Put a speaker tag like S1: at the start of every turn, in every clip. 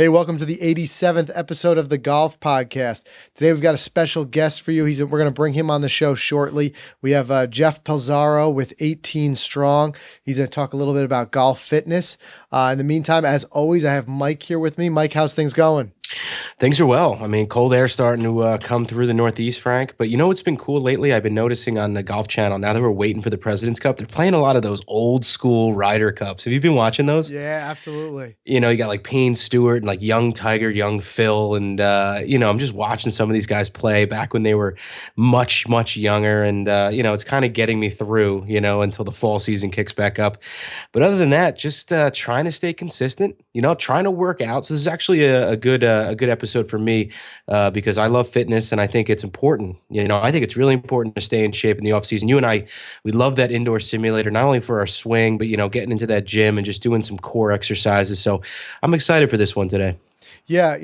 S1: Hey, welcome to the 87th episode of the Golf Podcast. Today we've got a special guest for you. We're going to bring him on the show shortly. We have Jeff Pelizzaro with 18STRONG. He's going to talk a little bit about golf fitness. In the meantime, as always, I have Mike here with me. Mike, how's things going?
S2: Things are well. I mean, cold air starting to come through the Northeast, Frank. But you know what's been cool lately? I've been noticing on the Golf Channel, now that we're waiting for the President's Cup, they're playing a lot of those old school Ryder Cups. Have you been watching those?
S1: Yeah, absolutely.
S2: You know, you got like Payne Stewart and like young Tiger, young Phil. And, I'm just watching some of these guys play back when they were much, much younger. And, it's kind of getting me through, until the fall season kicks back up. But other than that, just trying to stay consistent, trying to work out. So this is actually a good episode for me because I love fitness and I think it's important. I think it's really important to stay in shape in the off season. You and I, we love that indoor simulator, not only for our swing, but, getting into that gym and just doing some core exercises. So I'm excited for this one today.
S1: Yeah,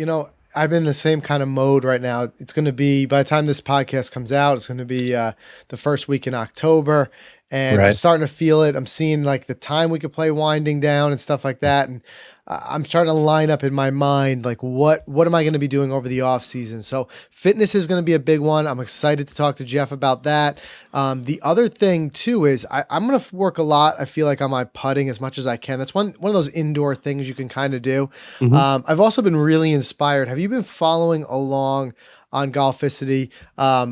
S1: I'm in the same kind of mode right now. It's going to be, by the time this podcast comes out, it's going to be the first week in October. And
S2: Right.
S1: I'm starting to feel it. I'm seeing like the time we could play winding down and stuff like that. And I'm starting to line up in my mind, like what am I going to be doing over the off season? So fitness is going to be a big one. I'm excited to talk to Jeff about that. The other thing too is I'm going to work a lot. I feel like on my putting as much as I can. That's one of those indoor things you can kind of do.
S2: Mhm.
S1: I've also been really inspired. Have you been following along on Golficity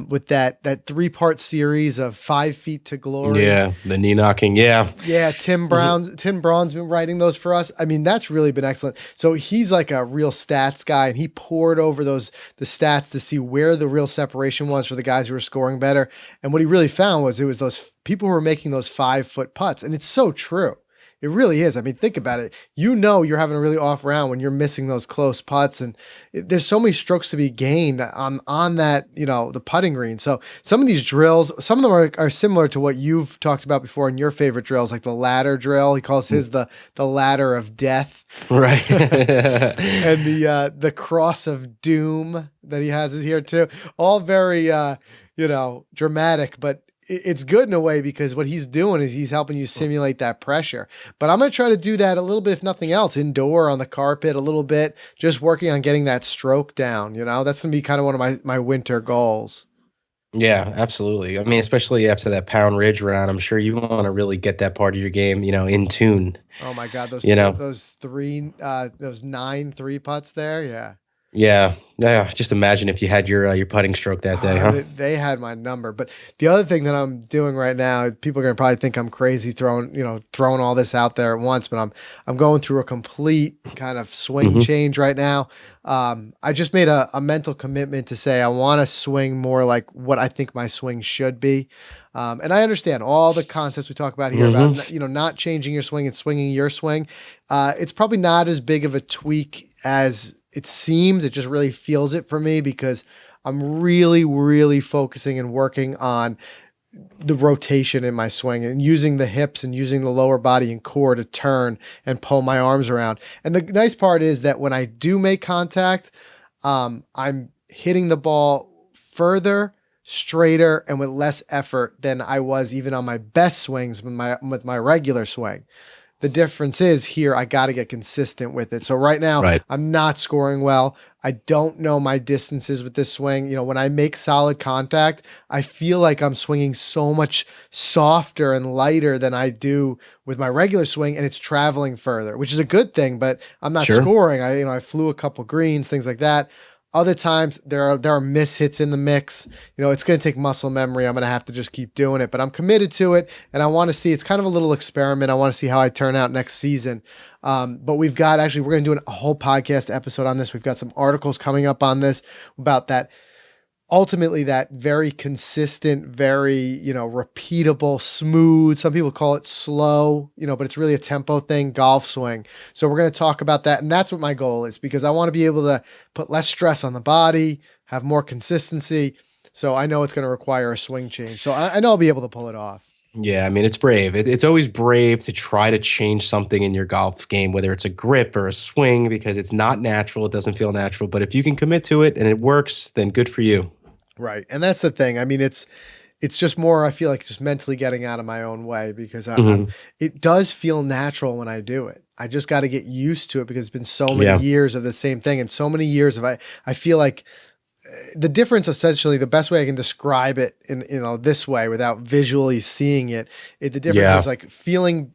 S1: with that 3-part series of 5 Feet to Glory?
S2: Yeah, the knee knocking. Yeah.
S1: Yeah, Tim Braun's been writing those for us. I mean, that's really been excellent. So he's like a real stats guy, and he poured over the stats to see where the real separation was for the guys who were scoring better. And what he really found was it was those people who were making those 5-foot putts, and it's so true. It really is. I mean, think about it. You're having a really off round when you're missing those close putts, and there's so many strokes to be gained on that, the putting green. So some of these drills, some of them are similar to what you've talked about before in your favorite drills, like the ladder drill. He calls his the ladder of death,
S2: Right.
S1: and the cross of doom that he has here too. All very dramatic, but it's good in a way because what he's doing is he's helping you simulate that pressure. But I'm going to try to do that a little bit, if nothing else, indoor on the carpet a little bit, just working on getting that stroke down. That's going to be kind of one of my winter goals.
S2: Yeah, absolutely. I mean, especially after that Pound Ridge round, I'm sure you want to really get that part of your game, in tune.
S1: Oh my God. Those 9 3-putts there. Yeah.
S2: Yeah. Just imagine if you had your putting stroke that day, huh?
S1: They had my number. But the other thing that I'm doing right now, people are gonna probably think I'm crazy throwing all this out there at once, but I'm going through a complete kind of swing change right now. I just made a mental commitment to say I want to swing more like what I think my swing should be. And I understand all the concepts we talk about here about not changing your swing and swinging your swing. It's probably not as big of a tweak as it seems. It just really feels it for me because I'm really, really focusing and working on the rotation in my swing and using the hips and using the lower body and core to turn and pull my arms around. And the nice part is that when I do make contact, I'm hitting the ball further, straighter, and with less effort than I was even on my best swings with my regular swing. The difference is here, I got to get consistent with it. So right now,
S2: Right.
S1: I'm not scoring well. I don't know my distances with this swing. When I make solid contact, I feel like I'm swinging so much softer and lighter than I do with my regular swing, and it's traveling further, which is a good thing, but I'm not
S2: Sure.
S1: scoring. I flew a couple greens, things like that. Other times there are mishits in the mix. It's going to take muscle memory. I'm going to have to just keep doing it, but I'm committed to it. And I want to see, it's kind of a little experiment. I want to see how I turn out next season. But we're going to do a whole podcast episode on this. We've got some articles coming up on this about that. Ultimately, that very consistent, very, repeatable, smooth, some people call it slow, but it's really a tempo thing, golf swing. So we're going to talk about that. And that's what my goal is, because I want to be able to put less stress on the body, have more consistency. So I know it's going to require a swing change. So I know I'll be able to pull it off.
S2: Yeah, I mean, it's brave. It's always brave to try to change something in your golf game, whether it's a grip or a swing, because it's not natural. It doesn't feel natural. But if you can commit to it and it works, then good for you.
S1: Right. And that's the thing. I mean, it's It's just more, I feel like just mentally getting out of my own way because
S2: Hmm.
S1: it does feel natural when I do it. I just got to get used to it because it's been so many
S2: Yeah.
S1: years of the same thing and so many years of I feel like the difference essentially the best way I can describe it in this way without visually seeing the difference
S2: Yeah.
S1: is like feeling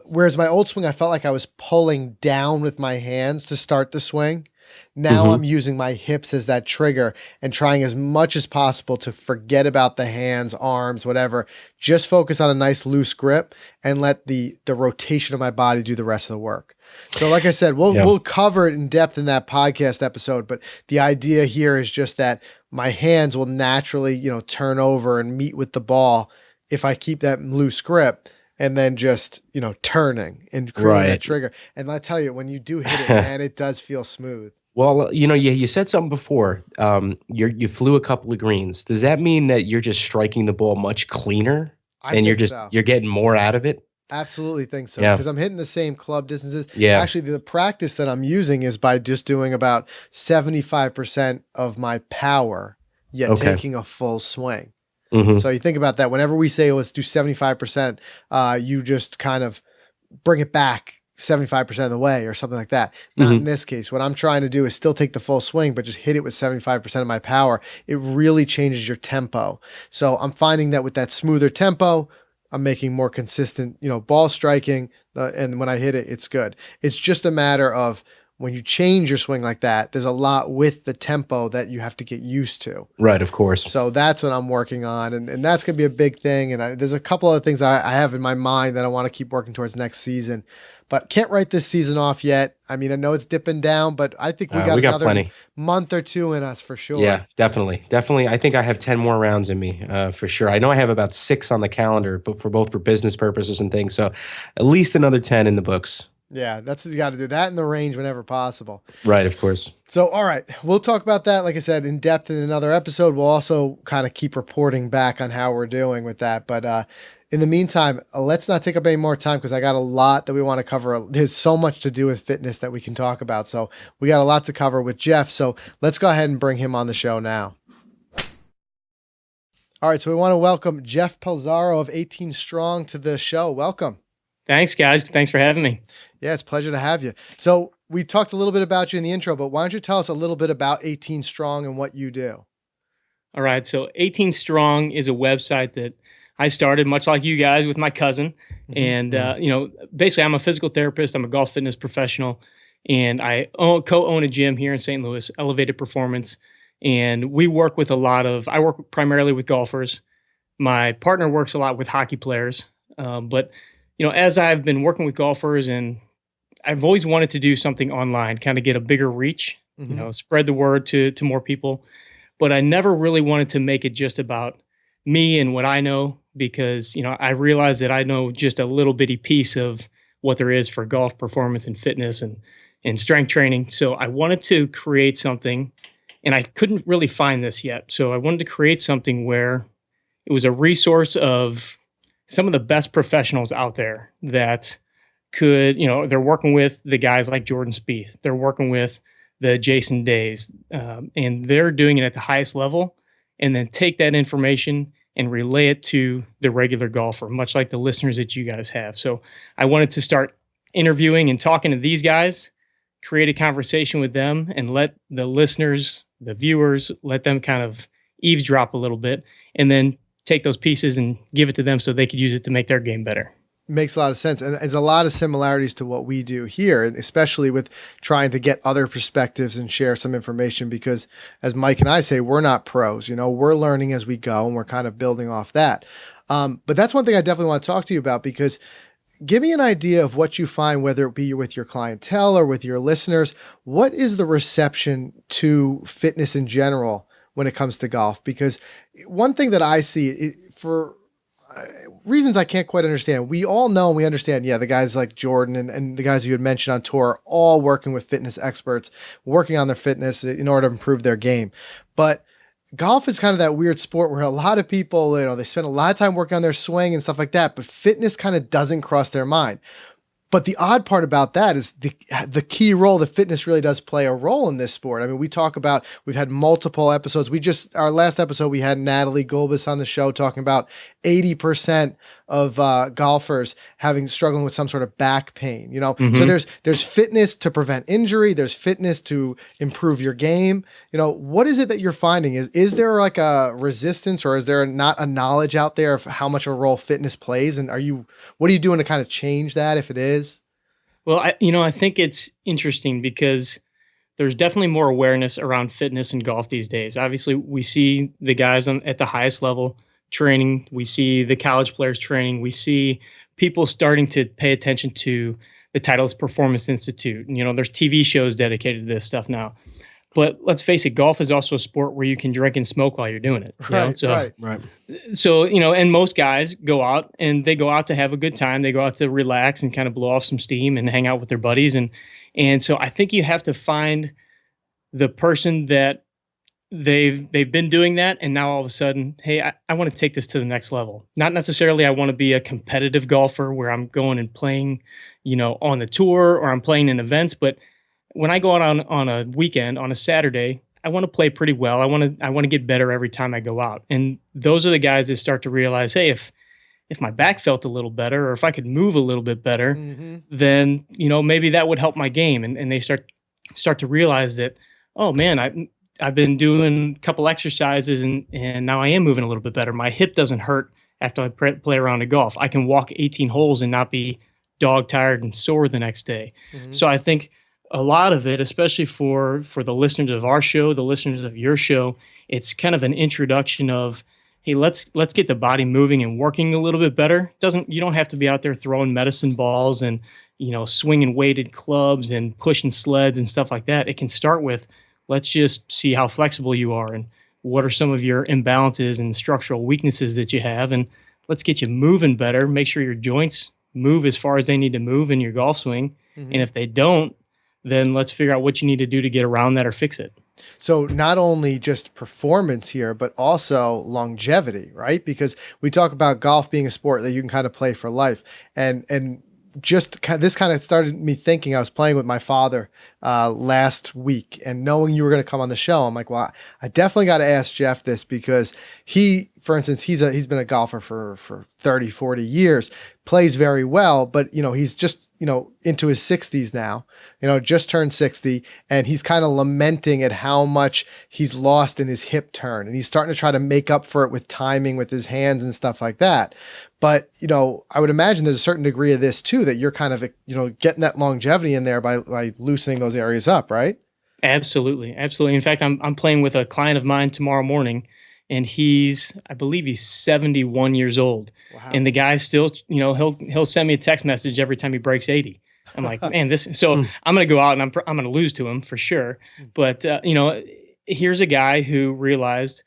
S1: whereas my old swing I felt like I was pulling down with my hands to start the swing. Now
S2: Hmm.
S1: I'm using my hips as that trigger and trying as much as possible to forget about the hands, arms, whatever. Just focus on a nice loose grip and let the rotation of my body do the rest of the work. So like I said,
S2: Yeah.
S1: we'll cover it in depth in that podcast episode, but the idea here is just that my hands will naturally, turn over and meet with the ball if I keep that loose grip and then just, turning and creating that
S2: Right.
S1: trigger. And I tell you, when you do hit it, man, it does feel smooth.
S2: Well, you said something before. You flew a couple of greens. Does that mean that you're just striking the ball much cleaner
S1: I
S2: and
S1: think so.
S2: you're getting more out of it?
S1: Absolutely think so
S2: Yeah.
S1: because I'm hitting the same club distances.
S2: Yeah.
S1: Actually, the practice that I'm using is by just doing about 75% of my power, yet
S2: Okay.
S1: taking a full swing.
S2: Hmm.
S1: So you think about that. Whenever we say, let's do 75%, you just kind of bring it back 75% of the way or something like that. Not in
S2: Hmm.
S1: this case. What I'm trying to do is still take the full swing, but just hit it with 75% of my power. It really changes your tempo. So I'm finding that with that smoother tempo, I'm making more consistent, ball striking. And when I hit it, it's good. It's just a matter of when you change your swing like that, there's a lot with the tempo that you have to get used to.
S2: Right. Of course.
S1: So that's what I'm working on. And that's going to be a big thing. And there's a couple other things I have in my mind that I want to keep working towards next season, but can't write this season off yet. I mean, I know it's dipping down, but I think we got another
S2: plenty.
S1: month or two in us for sure.
S2: Yeah, definitely. Definitely. I think I have 10 more rounds in me for sure. I know I have about 6 on the calendar, but for both for business purposes and things. So at least another 10 in the books.
S1: Yeah, that's what you got to do. That in the range whenever possible.
S2: Right, of course.
S1: So, all right, we'll talk about that, like I said, in depth in another episode. We'll also kind of keep reporting back on how we're doing with that. But in the meantime, let's not take up any more time because I got a lot that we want to cover. There's so much to do with fitness that we can talk about. So we got a lot to cover with Jeff. So let's go ahead and bring him on the show now. All right, so we want to welcome Jeff Pelizzaro of 18 Strong to the show. Welcome.
S3: Thanks, guys. Thanks for having me.
S1: Yeah, it's a pleasure to have you. So we talked a little bit about you in the intro, but why don't you tell us a little bit about 18 Strong and what you do?
S3: All right. So 18 Strong is a website that I started much like you guys with my cousin. And, basically I'm a physical therapist. I'm a golf fitness professional and I co-own a gym here in St. Louis, Elevated Performance. And we work with I work primarily with golfers. My partner works a lot with hockey players. But as I've been working with golfers and I've always wanted to do something online, kind of get a bigger reach, spread the word to more people. But I never really wanted to make it just about me and what I know because, I realized that I know just a little bitty piece of what there is for golf performance and fitness and strength training. So I wanted to create something and I couldn't really find this yet. So I wanted to create something where it was a resource of some of the best professionals out there that could, they're working with the guys like Jordan Spieth. They're working with the Jason Days, and they're doing it at the highest level and then take that information and relay it to the regular golfer, much like the listeners that you guys have. So I wanted to start interviewing and talking to these guys, create a conversation with them and let the listeners, the viewers, let them kind of eavesdrop a little bit and then take those pieces and give it to them so they could use it to make their game better.
S1: Makes a lot of sense. And there's a lot of similarities to what we do here, and especially with trying to get other perspectives and share some information because as Mike and I say, we're not pros, we're learning as we go and we're kind of building off that. But that's one thing I definitely want to talk to you about because give me an idea of what you find, whether it be with your clientele or with your listeners. What is the reception to fitness in general when it comes to golf? Because one thing that I see for reasons I can't quite understand, we all know and we understand, the guys like Jordan and the guys you had mentioned on tour are all working with fitness experts, working on their fitness in order to improve their game. But golf is kind of that weird sport where a lot of people, they spend a lot of time working on their swing and stuff like that, but fitness kind of doesn't cross their mind. But the odd part about that is the key role that fitness really does play a role in this sport. I mean, we've had multiple episodes. Our last episode, we had Natalie Golbis on the show talking about 80% of golfers struggling with some sort of back pain, you know? So there's fitness to prevent injury. There's fitness to improve your game. You know, what is it that you're finding? Is there like a resistance, or is there not a knowledge out there of how much of a role fitness plays? And what are you doing to kind of change that, if it is?
S3: Well, I think it's interesting because there's definitely more awareness around fitness in golf these days. Obviously, we see the guys at the highest level training. We see the college players training. We see people starting to pay attention to the Titleist Performance Institute. And, there's TV shows dedicated to this stuff now. But let's face it, golf is also a sport where you can drink and smoke while you're doing it.
S1: Right.
S3: So, and most guys go out to have a good time. They go out to relax and kind of blow off some steam and hang out with their buddies. And so I think you have to find the person that they've been doing that. And now all of a sudden, hey, I want to take this to the next level. Not necessarily I want to be a competitive golfer where I'm going and playing, on the tour, or I'm playing in events, but when I go out on a weekend, on a Saturday, I want to play pretty well. I want to get better every time I go out. And those are the guys that start to realize, hey, if my back felt a little better, or if I could move a little bit better, then, maybe that would help my game. And they start to realize that, oh man, I've been doing a couple exercises and now I am moving a little bit better. My hip doesn't hurt after I play around a golf. I can walk 18 holes and not be dog tired and sore the next day. So I think a lot of it, especially for the listeners of our show, the listeners of your show, it's kind of an introduction of, hey, let's get the body moving and working a little bit better. You don't have to be out there throwing medicine balls and, swinging weighted clubs and pushing sleds and stuff like that. It can start with, let's just see how flexible you are and what are some of your imbalances and structural weaknesses that you have, and let's get you moving better. Make sure your joints move as far as they need to move in your golf swing. And if they don't, then let's figure out what you need to do to get around that or fix it.
S1: So not only just performance here, but also longevity, right? Because we talk about golf being a sport that you can kind of play for life. And this kind of started me thinking. I was playing with my father last week, and knowing you were going to come on the show, I'm like, well, I definitely got to ask Jeff this, because for instance, he's been a golfer for 30, 40 years, plays very well, but he's just into his 60s now, just turned 60, and he's kind of lamenting at how much he's lost in his hip turn, and he's starting to try to make up for it with timing with his hands and stuff like that. But I would imagine there's a certain degree of this too, that you're kind of getting that longevity in there by loosening those areas up, right?
S3: Absolutely. In fact, I'm playing with a client of mine tomorrow morning, and I believe he's 71 years old. Wow. And the guy still, he'll send me a text message every time he breaks 80. I'm like, man, so I'm going to go out and I'm going to lose to him for sure. But, here's a guy who realized,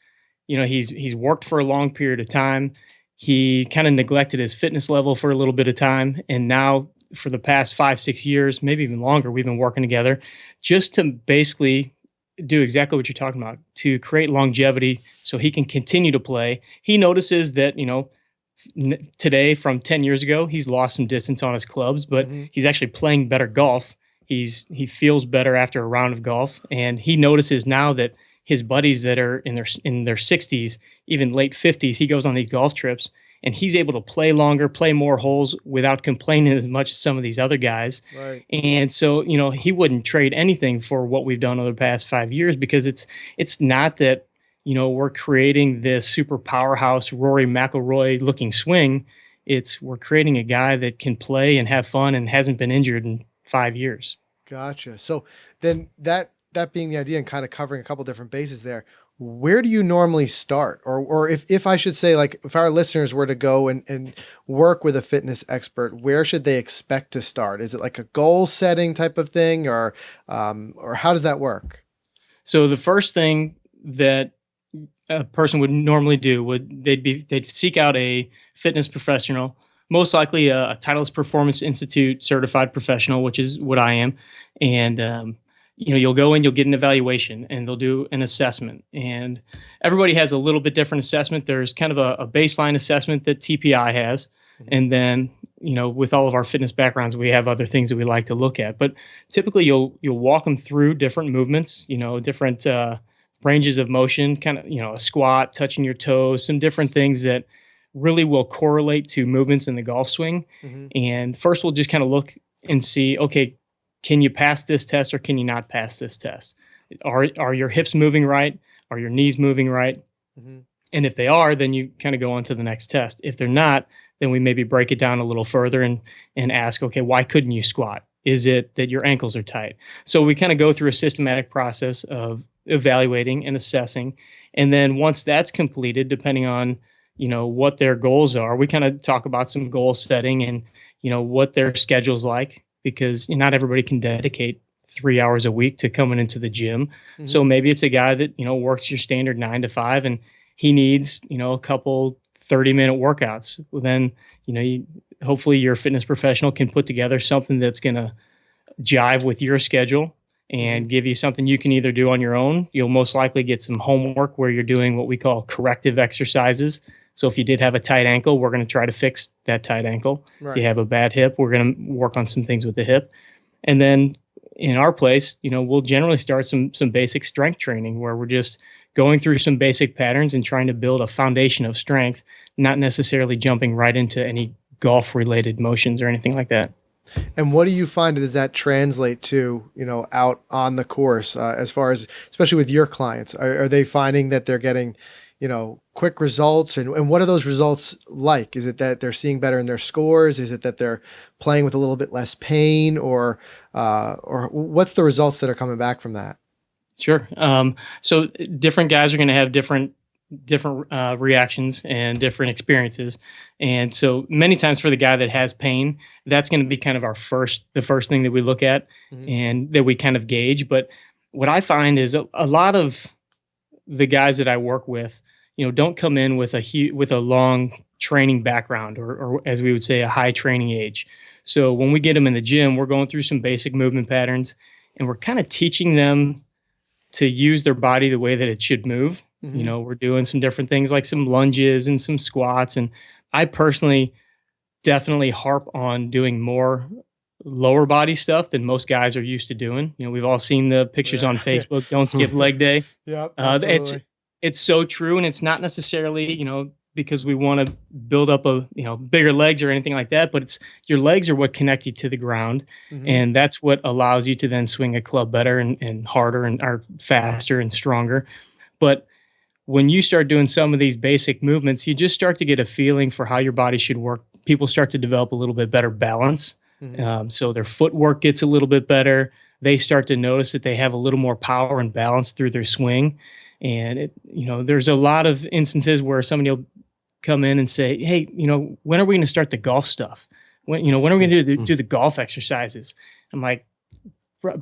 S3: he's worked for a long period of time. He kind of neglected his fitness level for a little bit of time. And now for the past 5-6 years, maybe even longer, we've been working together just to basically do exactly what you're talking about, to create longevity so he can continue to play. He notices that, today from 10 years ago, he's lost some distance on his clubs, but he's actually playing better golf. He feels better after a round of golf. And he notices now that his buddies that are in their 60s, even late 50s, he goes on these golf trips and he's able to play longer, play more holes without complaining as much as some of these other guys. Right. And so, he wouldn't trade anything for what we've done over the past 5 years, because it's not that, we're creating this super powerhouse Rory McIlroy looking swing. We're creating a guy that can play and have fun and hasn't been injured in 5 years.
S1: Gotcha. So then that being the idea and kind of covering a couple different bases there, where do you normally start? Or if I should say, like, if our listeners were to go and work with a fitness expert, where should they expect to start? Is it like a goal setting type of thing, or how does that work?
S3: So the first thing that a person would normally do they'd seek out a fitness professional, most likely a Titleist Performance Institute certified professional, which is what I am. And, you'll go in, you'll get an evaluation, and they'll do an assessment. And everybody has a little bit different assessment. There's kind of a baseline assessment that TPI has. And then with all of our fitness backgrounds, we have other things that we like to look at. But typically, you'll walk them through different movements, different ranges of motion, kind of, a squat, touching your toes, some different things that really will correlate to movements in the golf swing.
S1: Mm-hmm.
S3: And first, we'll just kind of look and see, okay, can you pass this test or can you not pass this test? Are your hips moving right? Are your knees moving right?
S1: Mm-hmm.
S3: And if they are, then you kind of go on to the next test. If they're not, then we maybe break it down a little further and ask, okay, why couldn't you squat? Is it that your ankles are tight? So we kind of go through a systematic process of evaluating and assessing. And then once that's completed, depending on, what their goals are, we kind of talk about some goal setting and, what their schedule's like, because not everybody can dedicate 3 hours a week to coming into the gym.
S1: Mm-hmm.
S3: So maybe it's a guy that, works your standard 9 to 5 and he needs, a couple 30-minute workouts. Well, then, hopefully your fitness professional can put together something that's going to jive with your schedule and give you something you can either do on your own. You'll most likely get some homework where you're doing what we call corrective exercises. So if you did have a tight ankle, we're going to try to fix that tight ankle. Right. If you have a bad hip, we're going to work on some things with the hip. And then in our place, we'll generally start some basic strength training where we're just going through some basic patterns and trying to build a foundation of strength, not necessarily jumping right into any golf-related motions or anything like that.
S1: And what do you find does that translate to, out on the course, as far as, especially with your clients? Are they finding that they're getting, quick results? And what are those results like? Is it that they're seeing better in their scores? Is it that they're playing with a little bit less pain? Or what's the results that are coming back from that?
S3: Sure. So different guys are going to have different reactions and different experiences. And so many times for the guy that has pain, that's going to be kind of the first thing that we look at and that we kind of gauge. But what I find is a lot of the guys that I work with, don't come in with a long training background or as we would say, a high training age. So when we get them in the gym, we're going through some basic movement patterns and we're kind of teaching them to use their body the way that it should move. Mm-hmm. We're doing some different things like some lunges and some squats. And I personally definitely harp on doing more lower body stuff than most guys are used to doing. We've all seen the pictures on Facebook, don't skip leg day.
S1: Yep,
S3: it's so true. And it's not necessarily, because we want to build up bigger legs or anything like that, but it's your legs are what connect you to the ground. Mm-hmm. And that's what allows you to then swing a club better and harder and are faster and stronger. But when you start doing some of these basic movements, you just start to get a feeling for how your body should work. People start to develop a little bit better balance. Mm-hmm. So their footwork gets a little bit better. They start to notice that they have a little more power and balance through their swing. And there's a lot of instances where somebody will come in and say, hey, when are we going to start the golf stuff? When are we going to do the golf exercises? I'm like,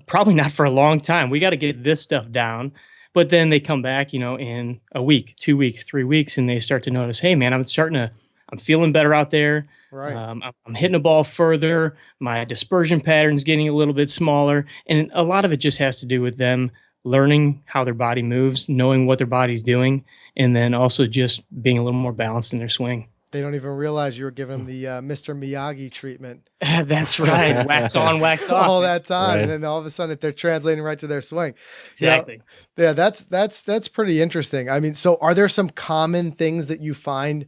S3: probably not for a long time. We got to get this stuff down. But then they come back, in a week, 2 weeks, 3 weeks, and they start to notice, hey, man, I'm feeling better out there.
S1: Right.
S3: I'm hitting the ball further. My dispersion pattern's getting a little bit smaller. And a lot of it just has to do with them learning how their body moves, knowing what their body's doing, and then also just being a little more balanced in their swing.
S1: They don't even realize you were giving them the Mr. Miyagi treatment.
S3: That's right. Wax on, wax off.
S1: All that time.
S2: Right.
S1: And then all of a sudden they're translating right to their swing.
S3: Exactly.
S1: Yeah, that's pretty interesting. I mean, so are there some common things that you find?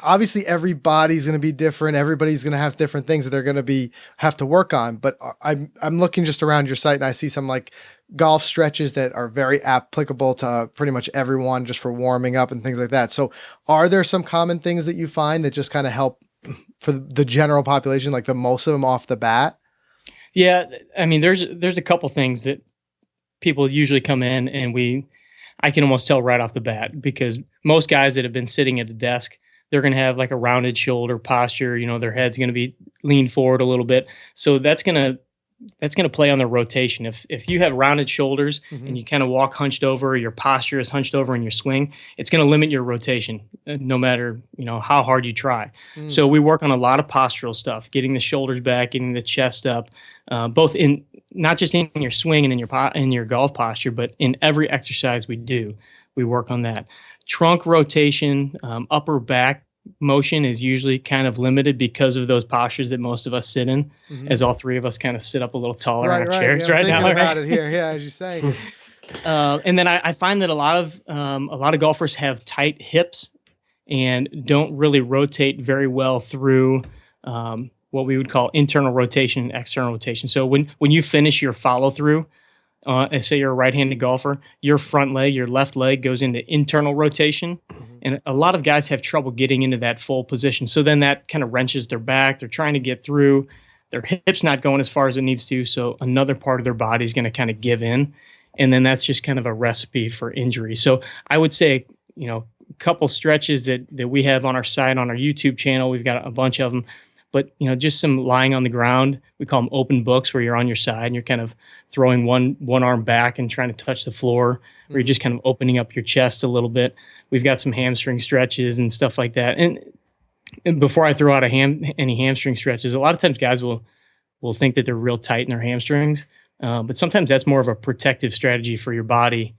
S1: Obviously, everybody's going to be different. Everybody's going to have different things that they're going to have to work on. But I'm looking just around your site and I see some like golf stretches that are very applicable to pretty much everyone just for warming up and things like that. So are there some common things that you find that just kind of help for the general population, like the most of them off the bat?
S3: Yeah. I mean, there's a couple things that people usually come in and I can almost tell right off the bat, because most guys that have been sitting at a desk, they're going to have like a rounded shoulder posture, their head's going to be leaned forward a little bit. So that's going to play on their rotation. If you have rounded shoulders and you kind of walk hunched over, or your posture is hunched over in your swing, it's going to limit your rotation no matter, how hard you try. So we work on a lot of postural stuff, getting the shoulders back, getting the chest up, both in not just in your swing and in your golf posture, but in every exercise we do, we work on that. Trunk rotation, upper back motion is usually kind of limited because of those postures that most of us sit in, as all three of us kind of sit up a little taller in our chairs
S1: Yeah, I'm
S3: right
S1: thinking
S3: now.
S1: about it here. Yeah, as you say.
S3: And then I find that a lot of golfers have tight hips and don't really rotate very well through what we would call internal rotation and external rotation. So when you finish your follow through, and say you're a right-handed golfer, your front leg, your left leg goes into internal rotation. And a lot of guys have trouble getting into that full position. So then that kind of wrenches their back. They're trying to get through. Their hip's not going as far as it needs to. So another part of their body is going to kind of give in. And then that's just kind of a recipe for injury. So I would say, a couple stretches that we have on our site, on our YouTube channel, we've got a bunch of them. But, just some lying on the ground. We call them open books, where you're on your side and you're kind of throwing one arm back and trying to touch the floor, or you're just kind of opening up your chest a little bit. We've got some hamstring stretches and stuff like that. And before I throw out any hamstring stretches, a lot of times guys will think that they're real tight in their hamstrings. But sometimes that's more of a protective strategy for your body,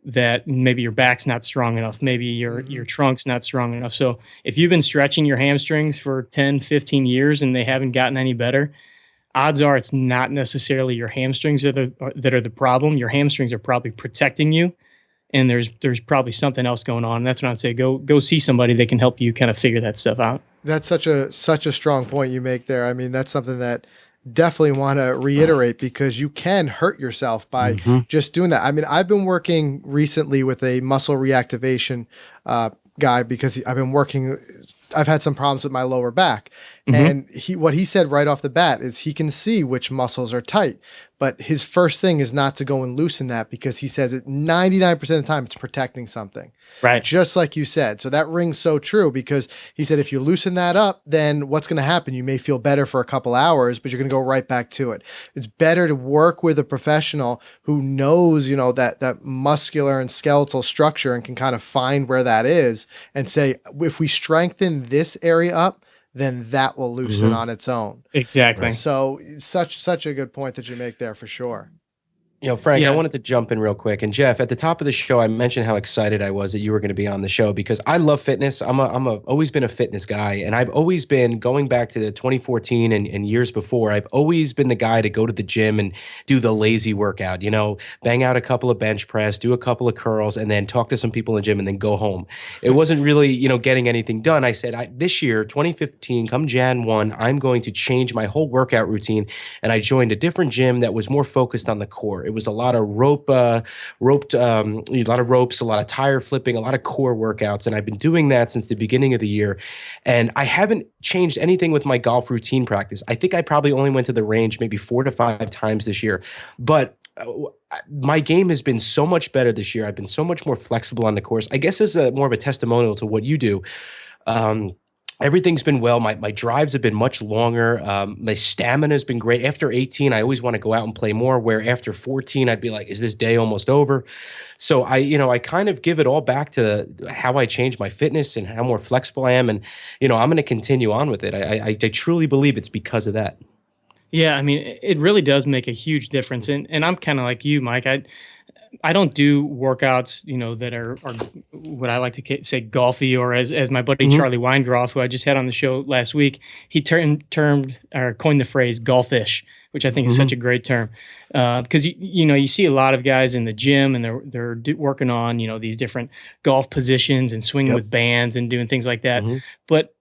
S3: that maybe your back's not strong enough. Maybe your trunk's not strong enough. So if you've been stretching your hamstrings for 10, 15 years and they haven't gotten any better, odds are it's not necessarily your hamstrings that are the problem. Your hamstrings are probably protecting you, and there's probably something else going on. And that's when I'd say go see somebody that can help you kind of figure that stuff out.
S1: That's such a strong point you make there. I mean, that's something that definitely want to reiterate, because you can hurt yourself by just doing that. I mean, I've been working recently with a muscle reactivation guy, because I've had some problems with my lower back. And what he said right off the bat is he can see which muscles are tight, but his first thing is not to go and loosen that, because he says that 99% of the time it's protecting something.
S3: Right.
S1: Just like you said. So that rings so true, because he said if you loosen that up, then what's going to happen? You may feel better for a couple hours, but you're going to go right back to it. It's better to work with a professional who knows, that muscular and skeletal structure and can kind of find where that is and say, if we strengthen this area up, then that will loosen on its own.
S3: Exactly.
S1: So such a good point that you make there, for sure.
S2: Frank, I wanted to jump in real quick. And Jeff, at the top of the show, I mentioned how excited I was that you were going to be on the show, because I love fitness. I'm always been a fitness guy, and I've always been, going back to the 2014 and years before, I've always been the guy to go to the gym and do the lazy workout, bang out a couple of bench press, do a couple of curls, and then talk to some people in the gym and then go home. It wasn't really, getting anything done. I said, this year, 2015, come Jan 1, I'm going to change my whole workout routine. And I joined a different gym that was more focused on the core. It was a lot of a lot of ropes, a lot of tire flipping, a lot of core workouts. And I've been doing that since the beginning of the year. And I haven't changed anything with my golf routine practice. I think I probably only went to the range maybe 4 to 5 times this year. But my game has been so much better this year. I've been so much more flexible on the course. I guess this is more of a testimonial to what you do. Everything's been well. My drives have been much longer. My stamina has been great. After 18, I always want to go out and play more, where after 14, I'd be like, is this day almost over? So I kind of give it all back to how I changed my fitness and how more flexible I am. And, I'm going to continue on with it. I truly believe it's because of that.
S3: Yeah, I mean, it really does make a huge difference. And I'm kind of like you, Mike. I don't do workouts, that are what I like to say golfy, or as my buddy Charlie Weingroff, who I just had on the show last week, he coined the phrase golfish, which I think is such a great term. Because you see a lot of guys in the gym, and they're working on these different golf positions and swinging with bands and doing things like that. But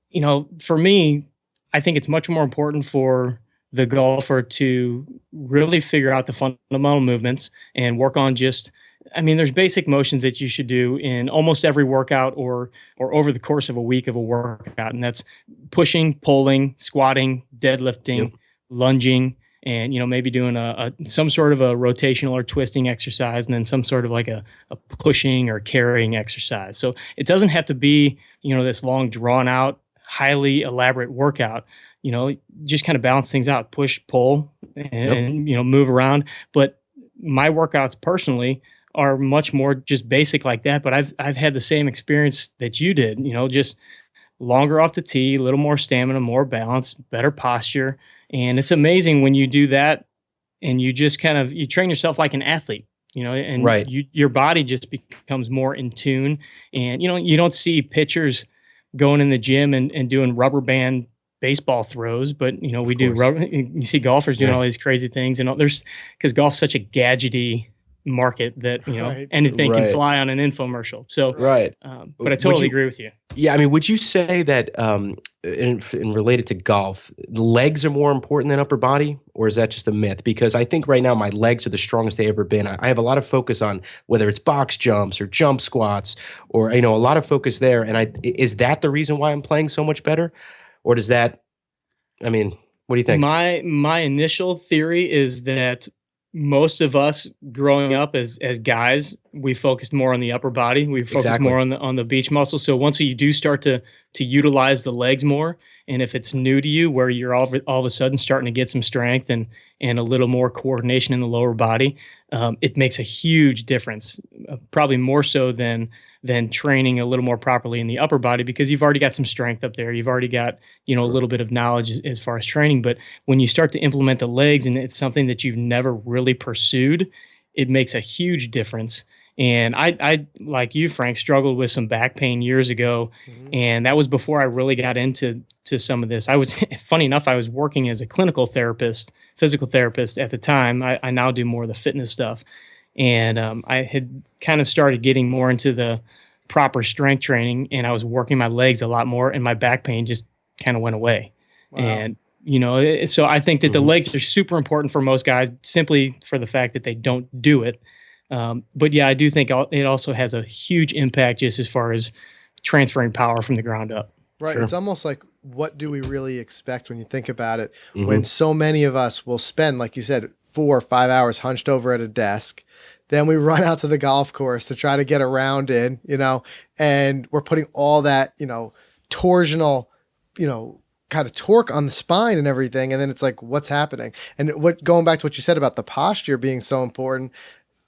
S3: for me, I think it's much more important for the golfer to really figure out the fundamental movements and work on there's basic motions that you should do in almost every workout or over the course of a week of a workout. And that's pushing, pulling, squatting, deadlifting, lunging, and, maybe doing some sort of a rotational or twisting exercise, and then some sort of like a pushing or carrying exercise. So it doesn't have to be, this long drawn out, highly elaborate workout. Just kind of balance things out, push, pull, and move around. But my workouts personally are much more just basic like that. But I've had the same experience that you did, just longer off the tee, a little more stamina, more balance, better posture. And it's amazing when you do that and you just you train yourself like an athlete, and your body just becomes more in tune. And, you don't see pitchers going in the gym and doing rubber band baseball throws, but we do
S2: course.
S3: rubber. You see golfers doing
S2: Yeah.
S3: all these crazy things, and there's because golf's such a gadgety market that
S1: Right.
S3: anything can
S2: Right.
S3: fly on an infomercial. So,
S2: Right.
S3: but I
S2: Would
S3: totally
S2: you
S3: agree with you.
S2: Yeah, I mean, would you say that in related to golf, legs are more important than upper body, or is that just a myth? Because I think right now my legs are the strongest they ever been. I have a lot of focus on whether it's box jumps or jump squats, or a lot of focus there. And is that the reason why I'm playing so much better, or does that? I mean, what do you think?
S3: My initial theory is that most of us growing up as guys, we focused more on the upper body. We focused
S2: Exactly.
S3: more on the beach muscle. So once you do start to utilize the legs more, and if it's new to you, where you're all of a sudden starting to get some strength and a little more coordination in the lower body, it makes a huge difference. Probably more so than training a little more properly in the upper body, because you've already got some strength up there. You've already got a little bit of knowledge as far as training. But when you start to implement the legs and it's something that you've never really pursued, it makes a huge difference. And I like you, Frank, struggled with some back pain years ago,
S1: Mhm.
S3: and that was before I really got into some of this. I was funny enough, I was working as a clinical therapist, physical therapist at the time. I now do more of the fitness stuff, and I had kind of started getting more into the proper strength training, and I was working my legs a lot more, and my back pain just kind of went away.
S1: Wow.
S3: And so I think that the
S2: Mhm.
S3: legs are super important for most guys, simply for the fact that they don't do it. But yeah, I do think it also has a huge impact just as far as transferring power from the ground up.
S1: Right.
S2: Sure.
S1: It's almost like, what do we really expect when you think about it? When
S2: Mhm.
S1: so many of us will spend, like you said, 4 or 5 hours hunched over at a desk. Then we run out to the golf course to try to get around in, and we're putting all that, torsional, kind of torque on the spine and everything. And then it's like, what's happening? And going back to what you said about the posture being so important,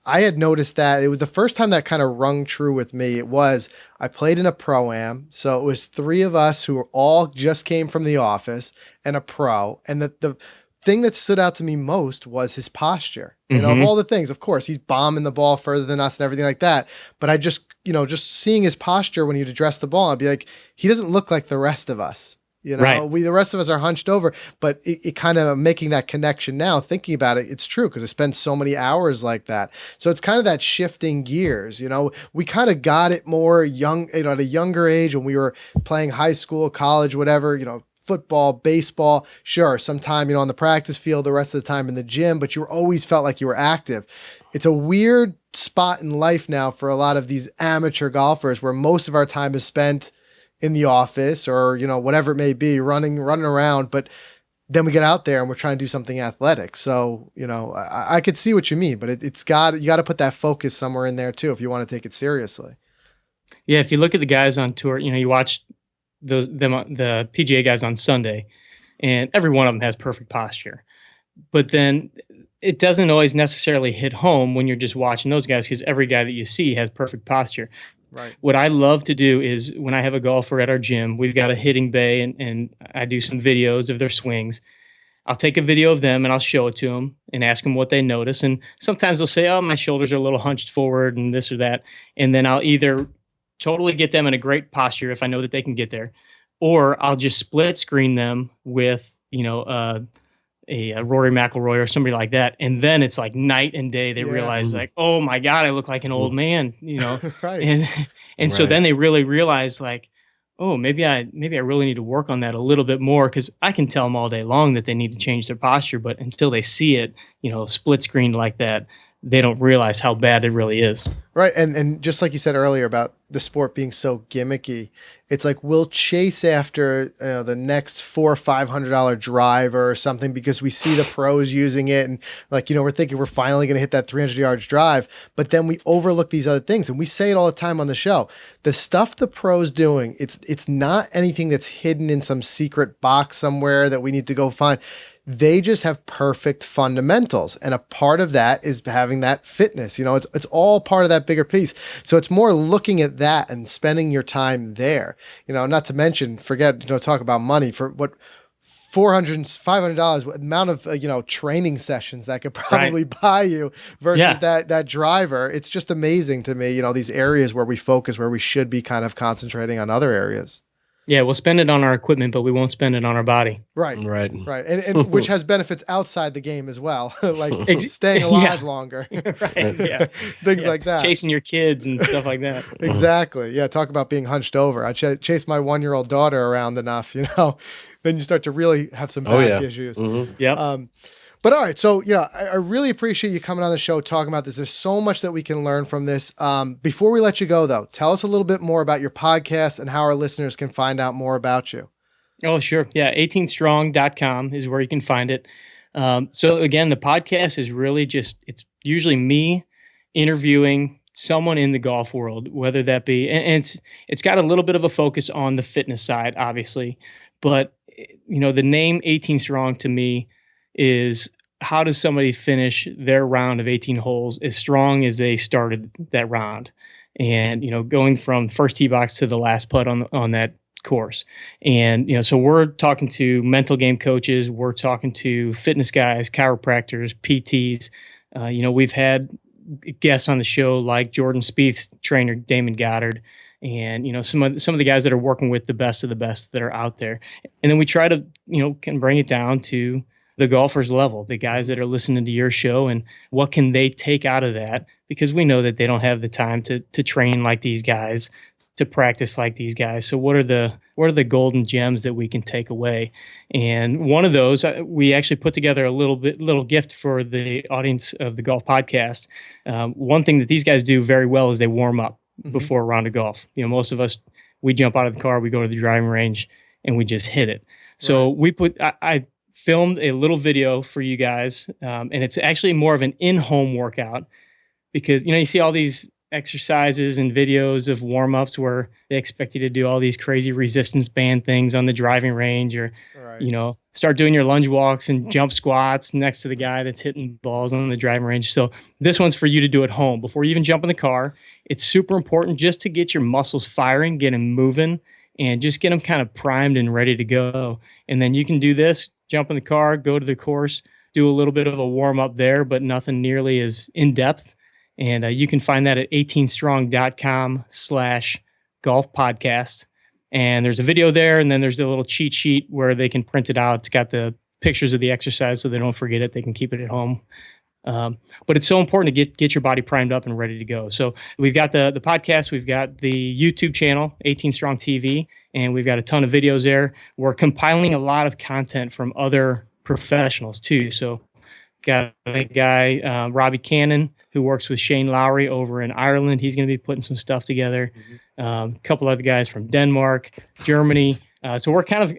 S1: I had noticed that it was the first time that kind of rung true with me. I played in a pro-am. So it was three of us who all just came from the office and a pro. And the thing that stood out to me most was his posture. Of all the things, of course, he's bombing the ball further than us and everything like that. But I just, just seeing his posture when he'd address the ball, I'd be like, he doesn't look like the rest of us.
S3: Right.
S1: The rest of us are hunched over, but it kind of making that connection now, thinking about it, it's true because I spend so many hours like that. So it's kind of that shifting gears, we kind of got it more young, at a younger age when we were playing high school, college, whatever, football, baseball, sure, sometime, on the practice field, the rest of the time in the gym, but you always felt like you were active. It's a weird spot in life now for a lot of these amateur golfers where most of our time is spent in the office or, whatever it may be, running around. But then we get out there and we're trying to do something athletic. So, I could see what you mean, but you got to put that focus somewhere in there too, if you want to take it seriously.
S3: Yeah, if you look at the guys on tour, you watch the PGA guys on Sunday, and every one of them has perfect posture. But then it doesn't always necessarily hit home when you're just watching those guys, because every guy that you see has perfect posture.
S1: Right.
S3: What I love to do is when I have a golfer at our gym, we've got a hitting bay, and I do some videos of their swings. I'll take a video of them and I'll show it to them and ask them what they notice. And sometimes they'll say, "Oh, my shoulders are a little hunched forward and this or that." And then I'll either totally get them in a great posture if I know that they can get there, or I'll just split screen them with, a Rory McIlroy or somebody like that. And then it's like night and day. They
S1: Yeah.
S3: realize like, oh my God, I look like an old man,
S1: Right.
S3: and so
S2: Right.
S3: then they really realize like, oh, maybe I really need to work on that a little bit more, because I can tell them all day long that they need to change their posture, but until they see it, split screened like that, they don't realize how bad it really is.
S1: Right. And just like you said earlier about the sport being so gimmicky, it's like we'll chase after the next $400-500 driver or something because we see the pros using it. And like, we're thinking we're finally going to hit that 300 yards drive, but then we overlook these other things. And we say it all the time on the show. The stuff the pros doing, it's not anything that's hidden in some secret box somewhere that we need to go find. They just have perfect fundamentals. And a part of that is having that fitness. It's all part of that bigger piece. So it's more looking at that and spending your time there. Not to mention, talk about money for what $400-500 amount of training sessions that could probably buy you versus that driver. It's just amazing to me, these areas where we focus, where we should be kind of concentrating on other areas.
S3: Yeah, we'll spend it on our equipment, but we won't spend it on our body.
S1: Right.
S2: Right.
S1: Right. And which has benefits outside the game as well, like
S3: Ex-
S1: staying alive longer,
S3: Right. Yeah.
S1: things
S3: Yeah.
S1: like that.
S3: Chasing your kids and stuff like that.
S1: Exactly. Yeah. Talk about being hunched over. I chase my 1-year-old daughter around enough, then you start to really have some back issues.
S3: Yep.
S1: But all right, so I really appreciate you coming on the show talking about this. There's so much that we can learn from this. Before we let you go, though, tell us a little bit more about your podcast and how our listeners can find out more about you.
S3: Oh, sure. Yeah, 18strong.com is where you can find it. So again, the podcast is really it's usually me interviewing someone in the golf world, whether that be, and it's got a little bit of a focus on the fitness side, obviously, but the name 18 Strong to me is, how does somebody finish their round of 18 holes as strong as they started that round? And, going from first tee box to the last putt on that course. And, so we're talking to mental game coaches, we're talking to fitness guys, chiropractors, PTs. We've had guests on the show like Jordan Spieth's trainer, Damon Goddard, and some of the guys that are working with the best of the best that are out there. And then we try to can bring it down to the golfers level, the guys that are listening to your show, and what can they take out of that, because we know that they don't have the time to train like these guys, to practice like these guys. So what are the golden gems that we can take away? And one of those, we actually put together a little gift for the audience of the golf podcast. One thing that these guys do very well is they warm up before a round of golf. Most of us, we jump out of the car, we go to the driving range, and we just hit it. So I filmed a little video for you guys, and it's actually more of an in-home workout, because you see all these exercises and videos of warm-ups where they expect you to do all these crazy resistance band things on the driving range, or start doing your lunge walks and jump squats next to the guy that's hitting balls on the driving range. So this one's for you to do at home before you even jump in the car. It's super important just to get your muscles firing, get them moving, and just get them kind of primed and ready to go. And then you can do this, jump in the car, go to the course, do a little bit of a warm-up there, but nothing nearly as in-depth. And you can find that at 18strong.com/golf podcast. And there's a video there, and then there's a little cheat sheet where they can print it out. It's got the pictures of the exercise so they don't forget it. They can keep it at home. But it's so important to get your body primed up and ready to go. So we've got the podcast, we've got the YouTube channel, 18 Strong TV, and we've got a ton of videos there. We're compiling a lot of content from other professionals too. So got a guy, Robbie Cannon, who works with Shane Lowry over in Ireland. He's going to be putting some stuff together. A couple other guys from Denmark, Germany. So we're kind of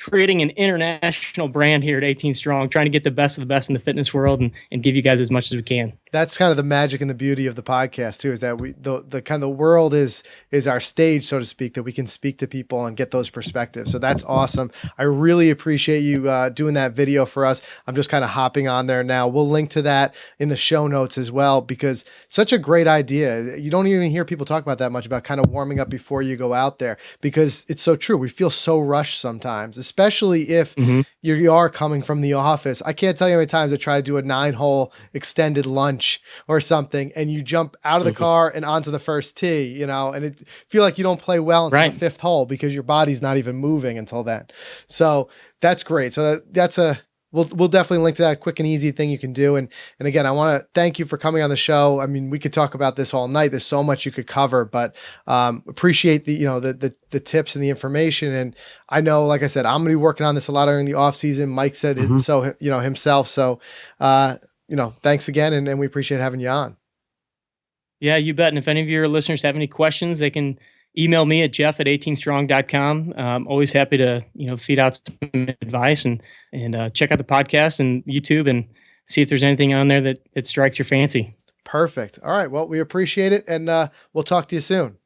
S3: creating an international brand here at 18 Strong, trying to get the best of the best in the fitness world and give you guys as much as we can. That's kind of the magic and the beauty of the podcast too, is that the kind of the world is our stage, so to speak, that we can speak to people and get those perspectives. So that's awesome. I really appreciate you doing that video for us. I'm just kind of hopping on there now. We'll link to that in the show notes as well, because such a great idea. You don't even hear people talk about that much, about kind of warming up before you go out there, because it's so true. We feel so rushed sometimes, especially if you are coming from the office. I can't tell you how many times I try to do a 9-hole extended lunch or something, and you jump out of the car and onto the first tee, and it feel like you don't play well until the 5th hole, because your body's not even moving until then. So that's great. So that's we'll definitely link to that quick and easy thing you can do. And again, I want to thank you for coming on the show. I mean, we could talk about this all night. There's so much you could cover, but appreciate the tips and the information. And I know, like I said, I'm going to be working on this a lot during the off season. Mike said it, so himself. So thanks again, and we appreciate having you on. Yeah, you bet. And if any of your listeners have any questions, they can email me at jeff@18strong.com. I'm always happy to, feed out some advice and check out the podcast and YouTube and see if there's anything on there that strikes your fancy. Perfect. All right. Well, we appreciate it, and we'll talk to you soon.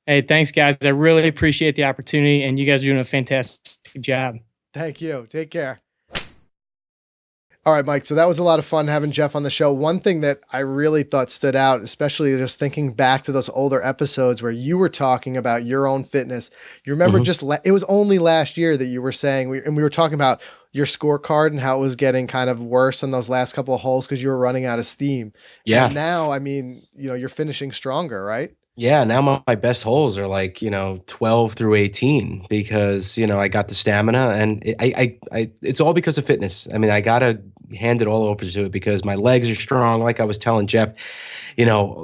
S3: Hey, thanks, guys. I really appreciate the opportunity, and you guys are doing a fantastic job. Thank you. Take care. All right, Mike. So that was a lot of fun having Jeff on the show. One thing that I really thought stood out, especially just thinking back to those older episodes where you were talking about your own fitness. You remember it was only last year that you were saying, we were talking about your scorecard and how it was getting kind of worse on those last couple of holes because you were running out of steam. Yeah. And now, I mean, you're finishing stronger, right?
S2: Yeah, now my best holes are like, 12 through 18 because, I got the stamina and it's all because of fitness. I mean, I gotta hand it all over to it because my legs are strong. Like I was telling Jeff,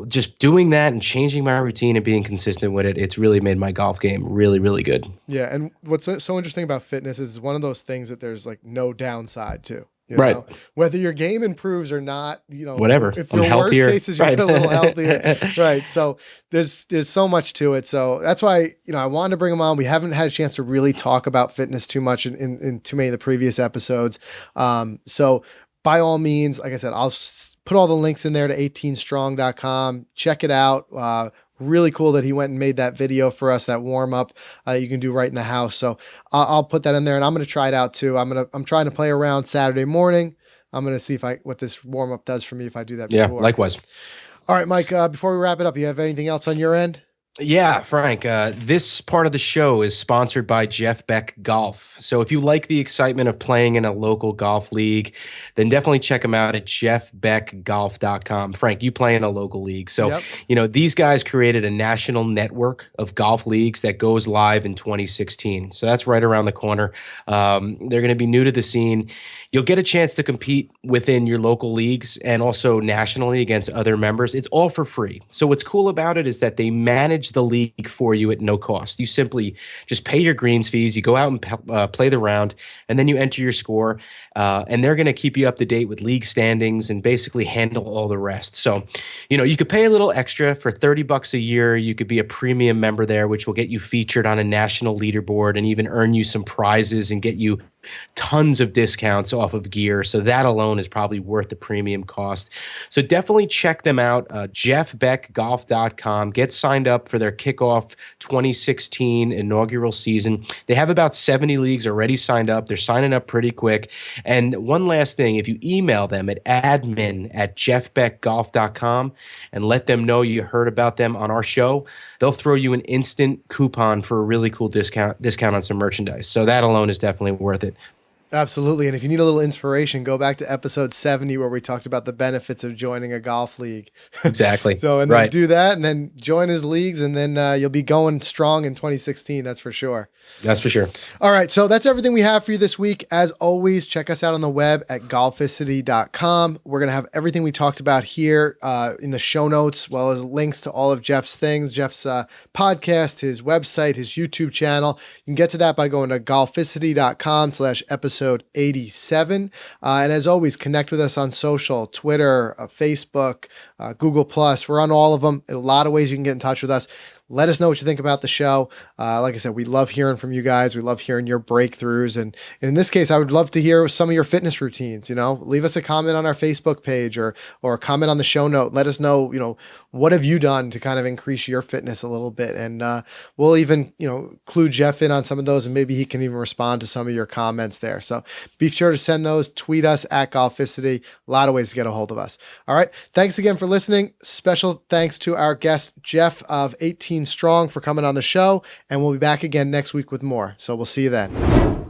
S2: just doing that and changing my routine and being consistent with it, it's really made my golf game really, really good.
S1: Yeah, and what's so interesting about fitness is it's one of those things that there's like no downside to.
S2: Right.
S1: Whether your game improves or not,
S2: Whatever.
S1: if
S2: I'm
S1: your worst
S2: healthier.
S1: case is you
S2: Right.
S1: get a little healthier, right? So there's so much to it. So that's why I wanted to bring him on. We haven't had a chance to really talk about fitness too much in too many of the previous episodes. So by all means, like I said, I'll put all the links in there to 18strong.com. Check it out. Really cool that he went and made that video for us, that warm up you can do right in the house. So I'll put that in there, and I'm going to try it out too. I'm trying to play around Saturday morning. I'm going to see what this warm up does for me if I do that before.
S2: Yeah, likewise.
S1: All right, Mike, before we wrap it up, you have anything else on your end?
S2: Yeah, Frank, this part of the show is sponsored by Jeff Beck Golf. So if you like the excitement of playing in a local golf league, then definitely check them out at jeffbeckgolf.com. Frank, you play in a local league. So,
S1: Yep.
S2: These guys created a national network of golf leagues that goes live in 2016. So that's right around the corner. They're going to be new to the scene. You'll get a chance to compete within your local leagues and also nationally against other members. It's all for free. So what's cool about it is that they manage the league for you at no cost. You simply just pay your greens fees. You go out and play the round, and then you enter your score. And they're going to keep you up to date with league standings and basically handle all the rest. So, you could pay a little extra for $30 a year. You could be a premium member there, which will get you featured on a national leaderboard and even earn you some prizes and get you tons of discounts off of gear. So that alone is probably worth the premium cost. So definitely check them out, jeffbeckgolf.com. Get signed up for their kickoff 2016 inaugural season. They have about 70 leagues already signed up. They're signing up pretty quick. And one last thing, if you email them at admin@jeffbeckgolf.com and let them know you heard about them on our show, they'll throw you an instant coupon for a really cool discount on some merchandise. So that alone is definitely worth it.
S1: Absolutely. And if you need a little inspiration, go back to episode 70 where we talked about the benefits of joining a golf league.
S2: Exactly.
S1: Then do that and then join his leagues, and then you'll be going strong in 2016. That's for sure.
S2: That's for sure.
S1: All right. So that's everything we have for you this week. As always, check us out on the web at golficity.com. We're going to have everything we talked about here in the show notes, as well as links to all of Jeff's things, Jeff's podcast, his website, his YouTube channel. You can get to that by going to golficity.com/episode 87. And as always, connect with us on social, Twitter, Facebook, Google+. We're on all of them. A lot of ways you can get in touch with us. Let us know what you think about the show. Like I said, we love hearing from you guys. We love hearing your breakthroughs. And in this case, I would love to hear some of your fitness routines. Leave us a comment on our Facebook page or a comment on the show note. Let us know, what have you done to kind of increase your fitness a little bit? And we'll even, clue Jeff in on some of those, and maybe he can even respond to some of your comments there. So be sure to send those, tweet us at Golficity. A lot of ways to get a hold of us. All right. Thanks again for listening. Special thanks to our guest, Jeff of 18 Strong, for coming on the show. And we'll be back again next week with more. So we'll see you then.